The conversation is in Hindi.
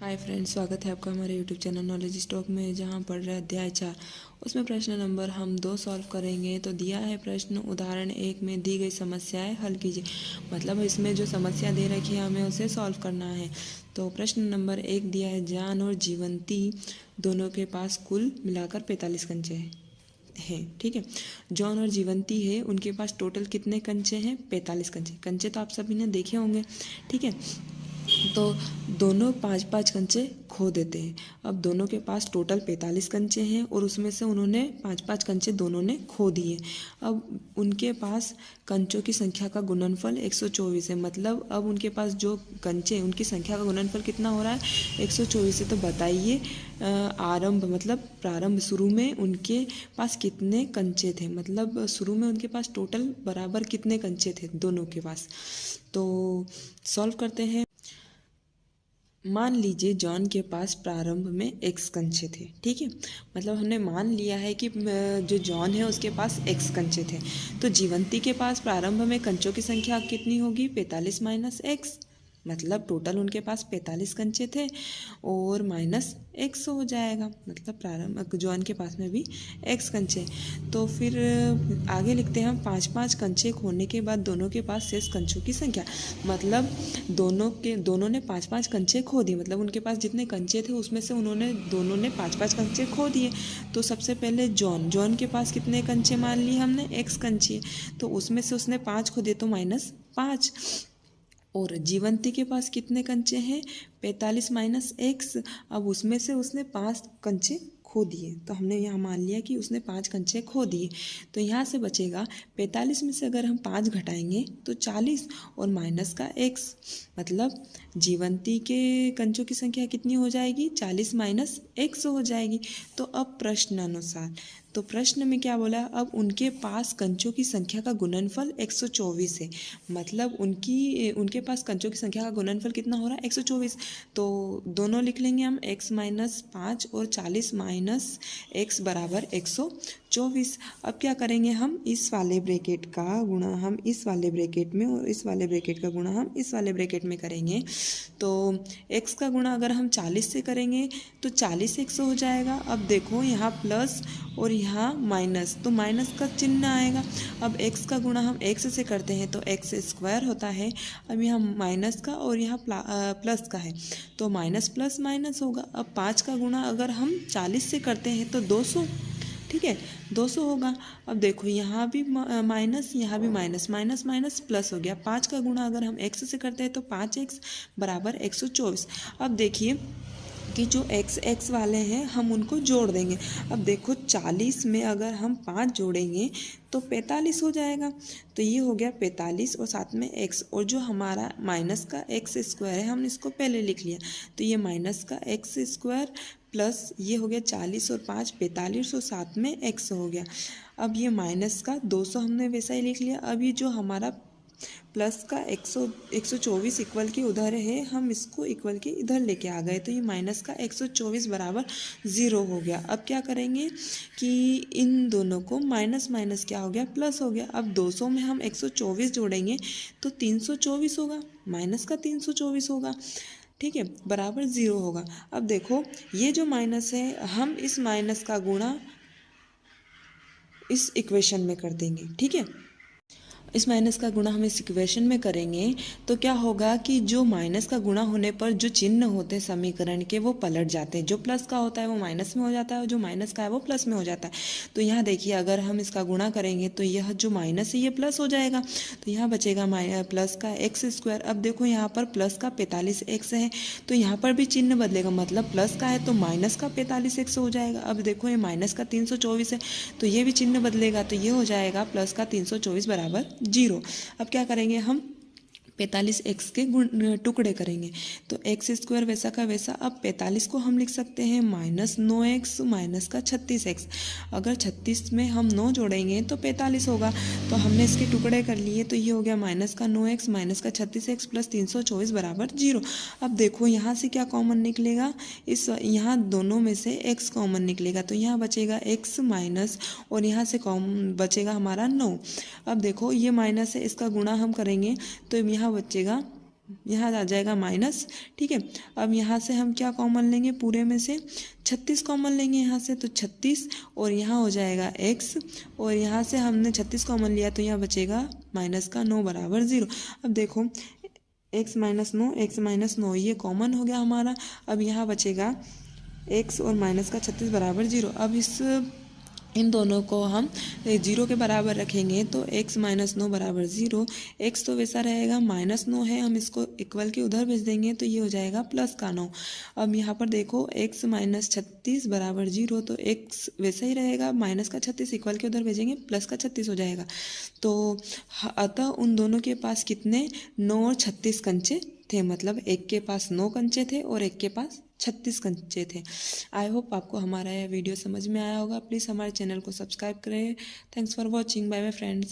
हाय फ्रेंड्स, स्वागत है आपका हमारे यूट्यूब चैनल नॉलेज स्टॉक में, जहां पढ़ रहे अध्याय 4। उसमें प्रश्न नंबर हम 2 सॉल्व करेंगे। तो दिया है प्रश्न उदाहरण 1 में दी गई समस्याएं हल कीजिए। मतलब इसमें जो समस्या दे रखी है हमें उसे सॉल्व करना है। तो प्रश्न नंबर 1 दिया है, जान और जीवंती दोनों के पास कुल मिलाकर 45 कंचे हैं। ठीक है, जॉन और जीवंती है, उनके पास टोटल कितने कंचे हैं? 45 कंचे। कंचे तो आप सभी ने देखे होंगे। ठीक है, तो दोनों 5-5 कंचे खो देते हैं। अब दोनों के पास टोटल 45 कंचे हैं और उसमें से उन्होंने 5-5 कंचे दोनों ने खो दिए। अब उनके पास कंचों की संख्या का गुणनफल 124 है। मतलब अब उनके पास जो कंचे हैं उनकी संख्या का गुणनफल कितना हो रहा है? 124 है। तो बताइए आरंभ मतलब प्रारंभ शुरू में उनके पास कितने कंचे थे। मतलब शुरू में उनके पास टोटल बराबर कितने कंचे थे दोनों के पास। तो सॉल्व करते हैं। मान लीजिए जॉन के पास प्रारंभ में x कंचे थे। ठीक है, मतलब हमने मान लिया है कि जो जॉन है उसके पास x कंचे थे। तो जीवंती के पास प्रारंभ में कंचों की संख्या कितनी होगी? 45 माइनस x। मतलब टोटल उनके पास 45 कंचे थे और माइनस x हो जाएगा। मतलब प्रारंभ जॉन के पास में भी x कंचे। तो फिर आगे लिखते हैं हम 5-5 कंचे खोने के बाद दोनों के पास शेष कंचों की संख्या। मतलब दोनों ने 5-5 कंचे खो दिए। मतलब उनके पास जितने कंचे थे उसमें से दोनों ने 5-5 कंचे खो दिए। तो सबसे पहले जॉन के पास कितने कंचे मान लिए हमने? x कंचे। तो उसमें से उसने 5 खो दिए तो -5। और जीवंती के पास कितने कंचे हैं? 45 माइनस x। अब उसमें से उसने 5 कंचे खो दिए। तो हमने यहाँ मान लिया कि उसने 5 कंचे खो दिए। तो यहाँ से बचेगा 45 में से अगर हम 5 घटाएंगे तो 40 और माइनस का x। मतलब जीवंती के कंचों की संख्या कितनी हो जाएगी? 40 माइनस x हो जाएगी। तो अब प्रश्न अनुसार, तो प्रश्न में क्या बोला? अब उनके पास कंचों की संख्या का गुणनफल 124 है। मतलब उनके पास कंचों की संख्या का गुणनफल कितना हो रहा है? 124। तो दोनों लिख लेंगे हम, x माइनस 5 और 40 माइनस x बराबर 124। अब क्या करेंगे हम? इस वाले ब्रैकेट का गुणा हम इस वाले ब्रैकेट में और इस वाले ब्रैकेट का गुणा हम इस वाले ब्रैकेट में करेंगे। तो x का गुणा अगर हम 40 से करेंगे तो 40x हो जाएगा। अब देखो यहाँ प्लस और यहाँ माइनस, तो माइनस का चिन्ह आएगा। अब x का गुणा हम x से करते हैं तो x स्क्वायर होता है। अब यहाँ माइनस का और यहाँ प्लस का है तो माइनस प्लस माइनस होगा। अब 5 का गुणा अगर हम 40 से करते हैं तो 200। ठीक है, 200 होगा। अब देखो यहाँ भी माइनस, यहाँ भी माइनस, माइनस माइनस प्लस हो गया। 5 का गुणा अगर हम x से करते हैं तो 5x बराबर 124। अब देखिए कि जो x वाले हैं हम उनको जोड़ देंगे। अब देखो 40 में अगर हम 5 जोड़ेंगे तो 45 हो जाएगा। तो ये हो गया 45 और साथ में x, और जो हमारा माइनस का x स्क्वायर है हमने इसको पहले लिख लिया। तो ये माइनस का x स्क्वायर प्लस ये हो गया 40 और 5 45 और साथ में x हो गया। अब ये माइनस का 200 हमने वैसा ही लिख लिया। अब ये जो हमारा प्लस का 124 इक्वल के उधर है, हम इसको इक्वल के इधर लेके आ गए। तो ये माइनस का 124 बराबर 0 हो गया। अब क्या करेंगे कि इन दोनों को माइनस माइनस क्या हो गया? प्लस हो गया। अब 200 में हम 124 जोड़ेंगे तो 324 होगा, माइनस का 324 होगा। ठीक है, बराबर 0 होगा। अब देखो ये जो माइनस है हम इस माइनस का गुणा इस इक्वेशन में कर देंगे। ठीक है, इस माइनस का गुणा हम इस इक्वेशन में करेंगे तो क्या होगा कि जो माइनस का गुणा होने पर जो चिन्ह होते हैं समीकरण के वो पलट जाते हैं। जो प्लस का होता है वो माइनस में हो जाता है और जो माइनस का है वो प्लस में हो जाता है। तो यहाँ देखिए अगर हम इसका गुणा करेंगे तो यह जो माइनस है ये प्लस हो जाएगा। तो यहाँ बचेगा प्लस का एक्स स्क्वायर। अब देखो यहाँ पर प्लस का 45x है तो यहाँ पर भी चिन्ह बदलेगा। मतलब प्लस का है तो माइनस का 45x हो जाएगा। अब देखो ये माइनस का 324 है तो ये भी चिन्ह बदलेगा। तो ये हो जाएगा प्लस का 324 बराबर 0। अब क्या करेंगे हम? 45x के टुकड़े करेंगे तो x स्क्वायर वैसा का वैसा। अब 45 को हम लिख सकते हैं -9x माइनस का 36x। अगर 36 में हम 9 जोड़ेंगे तो 45 होगा। तो हमने इसके टुकड़े कर लिए तो ये हो गया माइनस का 9x माइनस का 36x प्लस 324 बराबर 0। अब देखो यहाँ से क्या कॉमन निकलेगा? यहाँ दोनों में से x कॉमन निकलेगा तो यहाँ बचेगा x माइनस और यहाँ से बचेगा हमारा 9। अब देखो ये माइनस है, इसका गुणा हम करेंगे तो यहाँ बचेगा यहाँ आ जाएगा माइनस। ठीक है, अब यहाँ से हम क्या कॉमन लेंगे, पूरे में से 36 कॉमन लेंगे यहाँ से, तो 36 और यहाँ हो जाएगा x, और यहाँ से हमने 36 कॉमन लिया तो यहाँ बचेगा माइनस का 9 बराबर 0। अब देखो x माइनस 9, x माइनस 9 ये कॉमन हो गया हमारा। अब यहाँ बचेगा x और माइनस का 36 बराबर 0। अब इन दोनों को हम 0 के बराबर रखेंगे तो x माइनस 9 बराबर 0। x तो वैसा रहेगा, माइनस 9 है, हम इसको इक्वल के उधर भेज देंगे तो ये हो जाएगा प्लस का 9। अब यहाँ पर देखो x माइनस 36 बराबर 0, तो x वैसा ही रहेगा, माइनस का 36 इक्वल के उधर भेजेंगे प्लस का 36 हो जाएगा। तो अतः उन दोनों के पास कितने 9 और 36 कंचे थे, मतलब एक के पास 9 कंचे थे और एक के पास 36 कंचे थे। आई होप आपको हमारा यह वीडियो समझ में आया होगा। प्लीज़ हमारे चैनल को सब्सक्राइब करें। Thanks for watching. Bye bye friends.